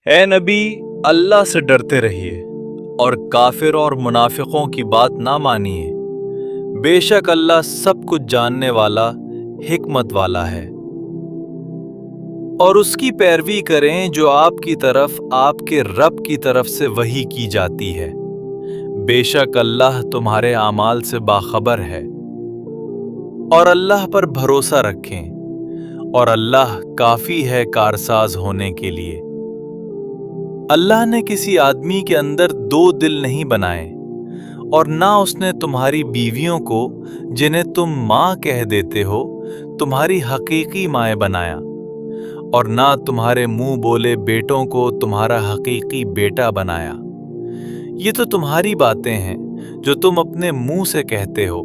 اے نبی، اللہ سے ڈرتے رہیے اور کافر اور منافقوں کی بات نہ مانیے۔ بے شک اللہ سب کچھ جاننے والا، حکمت والا ہے۔ اور اس کی پیروی کریں جو آپ کی طرف آپ کے رب کی طرف سے وحی کی جاتی ہے۔ بے شک اللہ تمہارے اعمال سے باخبر ہے۔ اور اللہ پر بھروسہ رکھیں، اور اللہ کافی ہے کارساز ہونے کے لیے۔ اللہ نے کسی آدمی کے اندر دو دل نہیں بنائے، اور نہ اس نے تمہاری بیویوں کو جنہیں تم ماں کہہ دیتے ہو تمہاری حقیقی مائیں بنایا، اور نہ تمہارے منہ بولے بیٹوں کو تمہارا حقیقی بیٹا بنایا۔ یہ تو تمہاری باتیں ہیں جو تم اپنے منہ سے کہتے ہو،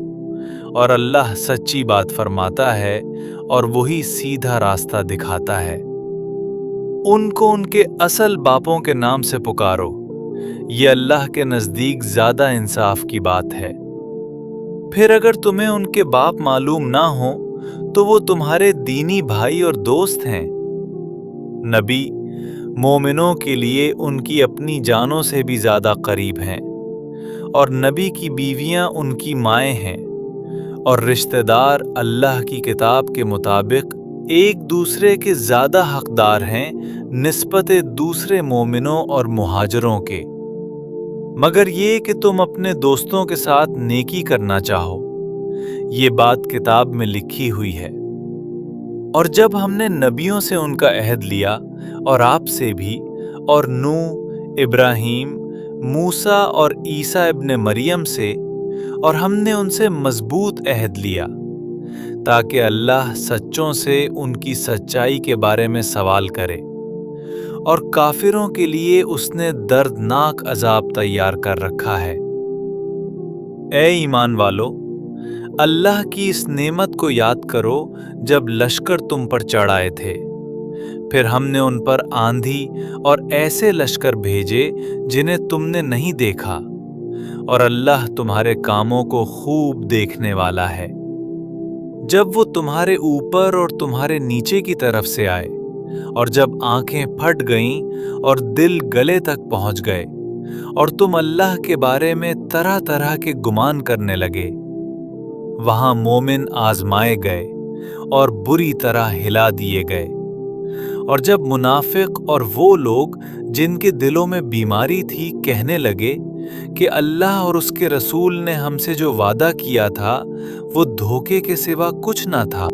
اور اللہ سچی بات فرماتا ہے اور وہی سیدھا راستہ دکھاتا ہے۔ ان کو ان کے اصل باپوں کے نام سے پکارو، یہ اللہ کے نزدیک زیادہ انصاف کی بات ہے۔ پھر اگر تمہیں ان کے باپ معلوم نہ ہوں تو وہ تمہارے دینی بھائی اور دوست ہیں۔ نبی، مومنوں کے لیے ان کی اپنی جانوں سے بھی زیادہ قریب ہیں، اور نبی کی بیویاں ان کی مائیں ہیں، اور رشتہ دار اللہ کی کتاب کے مطابق ایک دوسرے کے زیادہ حقدار ہیں نسبت دوسرے مومنوں اور مہاجروں کے، مگر یہ کہ تم اپنے دوستوں کے ساتھ نیکی کرنا چاہو۔ یہ بات کتاب میں لکھی ہوئی ہے۔ اور جب ہم نے نبیوں سے ان کا عہد لیا، اور آپ سے بھی، اور نوح، ابراہیم، موسیٰ اور عیسیٰ ابن مریم سے، اور ہم نے ان سے مضبوط عہد لیا، تاکہ اللہ سچوں سے ان کی سچائی کے بارے میں سوال کرے، اور کافروں کے لیے اس نے دردناک عذاب تیار کر رکھا ہے۔ اے ایمان والو، اللہ کی اس نعمت کو یاد کرو جب لشکر تم پر چڑھائے تھے، پھر ہم نے ان پر آندھی اور ایسے لشکر بھیجے جنہیں تم نے نہیں دیکھا، اور اللہ تمہارے کاموں کو خوب دیکھنے والا ہے۔ جب وہ تمہارے اوپر اور تمہارے نیچے کی طرف سے آئے، اور جب آنکھیں پھٹ گئیں اور دل گلے تک پہنچ گئے، اور تم اللہ کے بارے میں طرح طرح کے گمان کرنے لگے، وہاں مومن آزمائے گئے اور بری طرح ہلا دیے گئے۔ اور جب منافق اور وہ لوگ جن کے دلوں میں بیماری تھی کہنے لگے کہ اللہ اور اس کے رسول نے ہم سے جو وعدہ کیا تھا وہ دھوکے کے سوا کچھ نہ تھا،